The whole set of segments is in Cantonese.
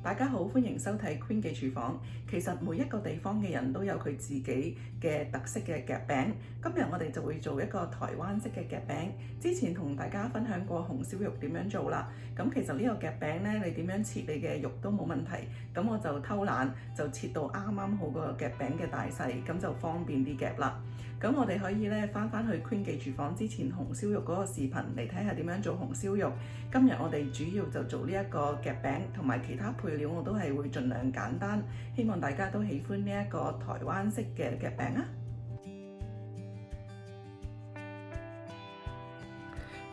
大家好，歡迎收睇 Queen 嘅廚房。其實每一個地方嘅人都有佢自己嘅特色嘅夾餅。今日我哋就會做一個台灣式嘅夾餅。之前同大家分享過紅燒肉點樣做啦。咁其實呢個夾餅呢，你點樣切你嘅肉都冇問題。咁我就偷懶，就切到啱啱好個夾餅嘅大細，咁就方便啲夾啦。咁我哋可以咧翻去 Queen 記廚房之前紅燒肉嗰個視頻嚟睇下點樣做紅燒肉。今日我哋主要就做呢一個夾餅，同埋其他配料我都係會盡量簡單，希望大家都喜歡呢一個台灣式嘅夾餅啊！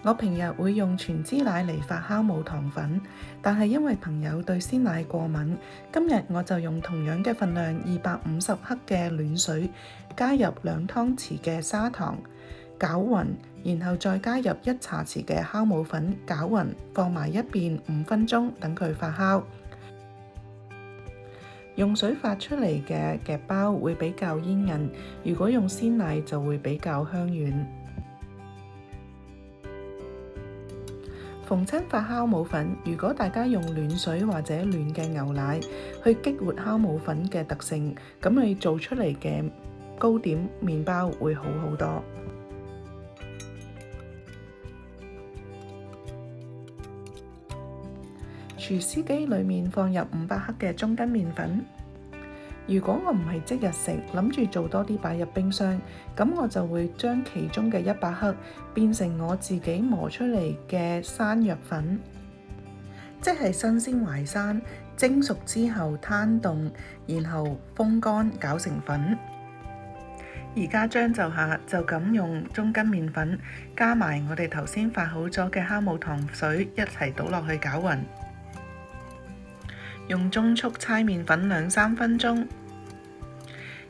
我平日會用全脂奶嚟發酵冇糖粉，但係因為朋友對鮮奶過敏，今日我就用同樣嘅份量250克嘅暖水，加入2湯匙嘅砂糖，攪勻，然後再加入1茶匙嘅酵母粉，攪勻，放埋一邊5分鐘，等佢發酵。用水發出嚟嘅夾包會比較煙韌，如果用鮮奶就會比較香軟。逢親發酵母粉，如果大家用暖水或者暖嘅牛奶去激活酵母粉嘅特性，咁你做出嚟嘅糕點麵包會好好多。廚師機裡面放入500克嘅中筋麵粉。如果我唔係即日食，諗住做多啲擺入冰箱，咁我就會將其中嘅100克變成我自己磨出嚟嘅山藥粉，即係新鮮淮山，蒸熟之後攤凍，然後風乾攪成粉。而家將就下，就咁用中筋麵粉加埋我哋頭先發好咗嘅酵母糖水一齊倒落去攪勻。用中速搓麵粉2-3分鐘。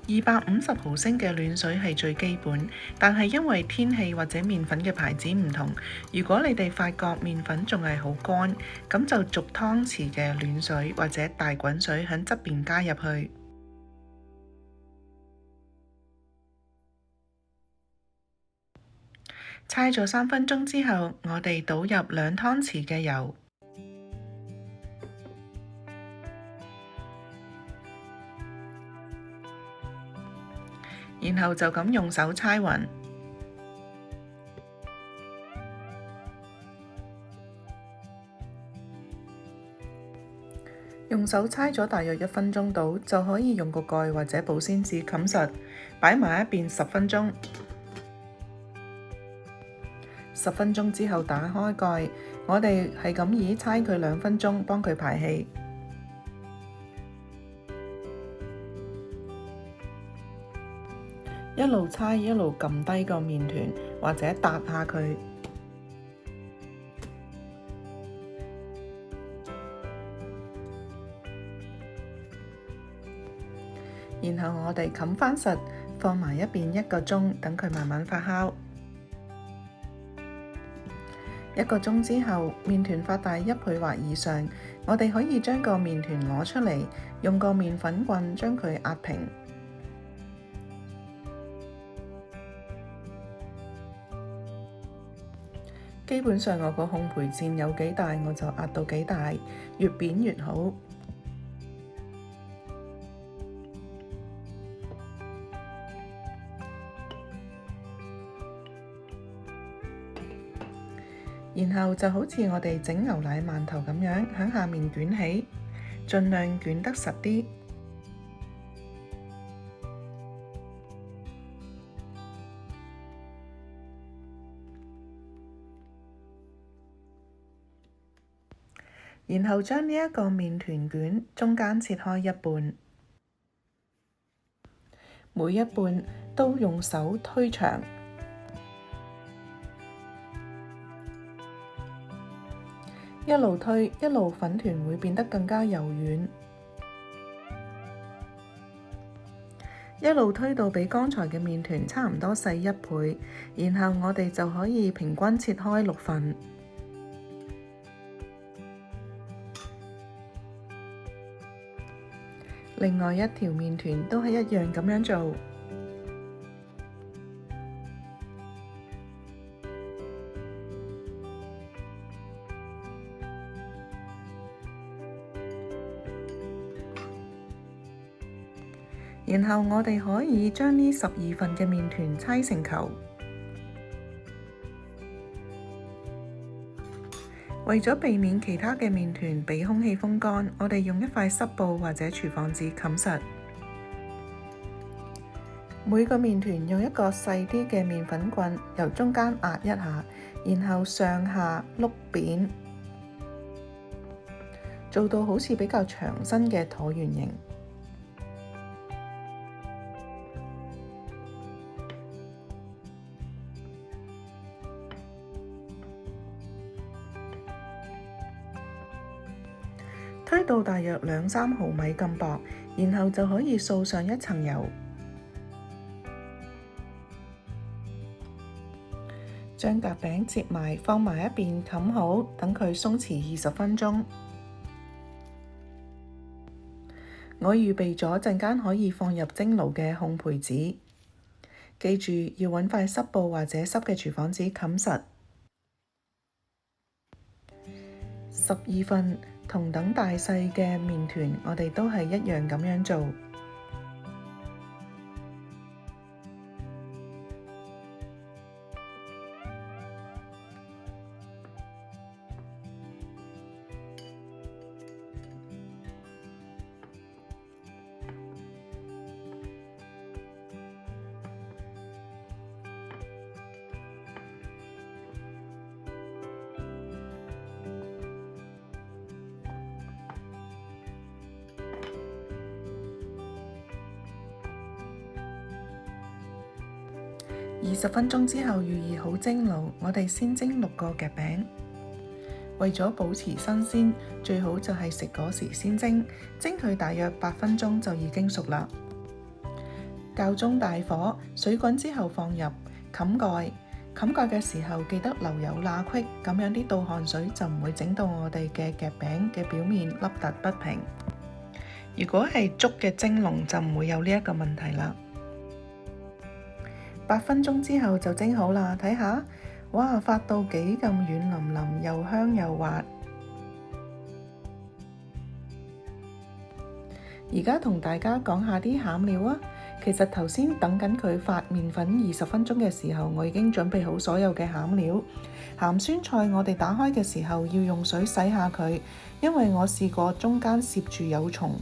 250毫升嘅暖水係最基本，但係因為天氣或者麵粉嘅牌子唔同，如果你哋發覺麵粉仲係好乾，咁就逐湯匙嘅暖水或者大滾水喺側邊加入去。搓咗3分鐘之後，我哋倒入2湯匙嘅油。然後就咁用手搓勻，用手搓咗大約1分鐘到，就可以用個蓋或者保鮮紙冚實，擺埋一邊10分鐘。10分鐘之後打開蓋，我哋係咁以搓佢2分鐘，幫佢排氣。一路搓一路撳低個麵團，或者搭下佢。然後我哋冚返實，放埋一邊1個鐘，等佢慢慢發酵。1個鐘之後，麵團發大1倍或以上，我哋可以將個麵團攞出嚟，用個麵粉棍將佢壓平。基本上我個烘焙墊有幾大我就壓到幾大，越扁越好。然後就好似我哋整牛奶饅頭咁樣，喺下面捲起，盡量捲得實啲。然後將呢一個麵團卷中間切開一半，每一半都用手推長，一路推一路粉團會變得更加柔軟，一路推到比剛才嘅麵團差唔多細1倍，然後我哋就可以平均切開6份。另外一條麵團都係一樣咁樣做。然後我哋可以將呢12份嘅麵團搓成球。為咗避免其他嘅麵團被空氣風乾，我哋用一塊濕布或者廚房紙冚實。每個麵團用一個細啲嘅麵粉棍由中間壓一下，然後上下碌扁，做到好似比較長身嘅橢圓形。推到大約2-3毫米咁薄，然後就可以掃上一層油，將夾餅折埋放埋一邊冚好，等佢鬆弛20分鐘。我預備咗陣間可以放入蒸爐嘅烘焙紙，記住要揾塊濕布或者濕嘅廚房紙冚實。12份同等大細嘅麵團，我哋都係一樣咁樣做。20分鐘之後預熱好蒸爐，我哋先蒸6個夾餅。為咗保持新鮮，最好就係食嗰時先蒸，蒸佢大約8分鐘就已經熟啦。較中大火，水滾之後放入，冚蓋。冚蓋嘅時候記得留有罅隙，咁樣啲倒汗水就唔會整到我哋嘅夾餅嘅表面凹凸不平。如果係竹嘅蒸籠就唔會有呢一個問題啦。8分鐘之後就蒸好啦，睇下，哇，發到幾咁軟腍腍，又香又滑。而家同大家講下啲餡料啊。其實頭先等緊佢發麵粉20分鐘嘅時候，我已經準備好所有嘅餡料。鹹酸菜我哋打開嘅時候要用水洗下佢，因為我試過中間攝住有蟲。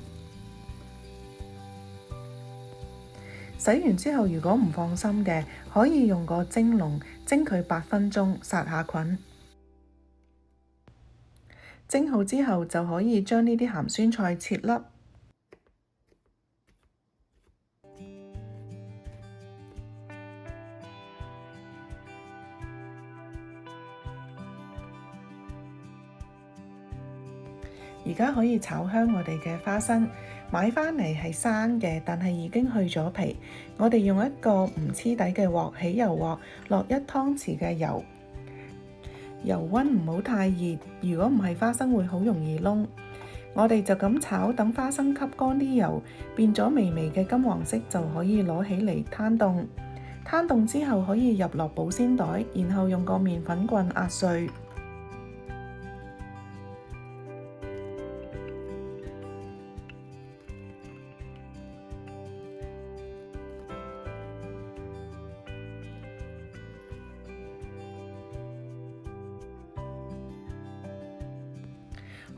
洗完之後，如果唔放心嘅，可以用個蒸籠蒸佢8分鐘，殺下菌。蒸好之後就可以將呢啲鹹酸菜切粒。而家可以炒香我哋嘅花生，買返嚟係生嘅，但係已經去咗皮。我哋用一個唔黐底嘅鑊，起油鑊，落1湯匙嘅油，油溫唔好太熱，如果唔係花生會好容易燶。我哋就咁炒，等花生吸乾啲油，變咗微微嘅金黃色，就可以攞起嚟攤凍。攤凍之後可以入落保鮮袋，然後用個麵粉棍壓碎。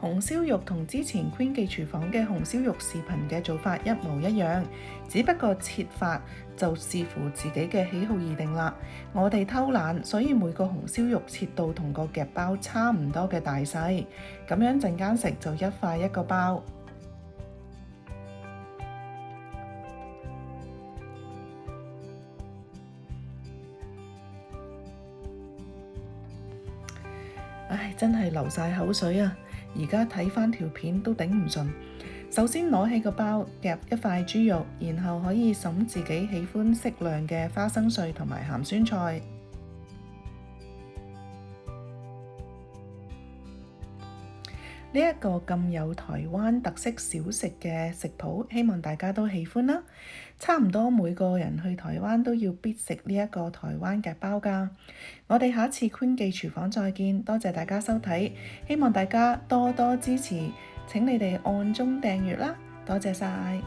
紅燒肉同之前 Queen 記廚房嘅紅燒肉視頻嘅做法一模一樣，只不過切法就視乎自己嘅喜好而定啦。我哋偷懶，所以每個紅燒肉切到同個夾包差唔多嘅大細，咁樣陣間食就一塊一個包。唉，真係流晒口水啊！而家睇返條片都頂唔順。首先攞起個包，夾一塊豬肉，然後可以揼自己喜歡適量嘅花生碎同埋鹹酸菜。呢一個咁有台灣特色小食嘅食譜，希望大家都喜歡啦。差唔多每個人去台灣都要必食呢一個台灣夾包㗎。我哋下次 Queen 記廚房再見，多謝大家收睇，希望大家多多支持，請你哋按鐘訂閱啦，多謝晒。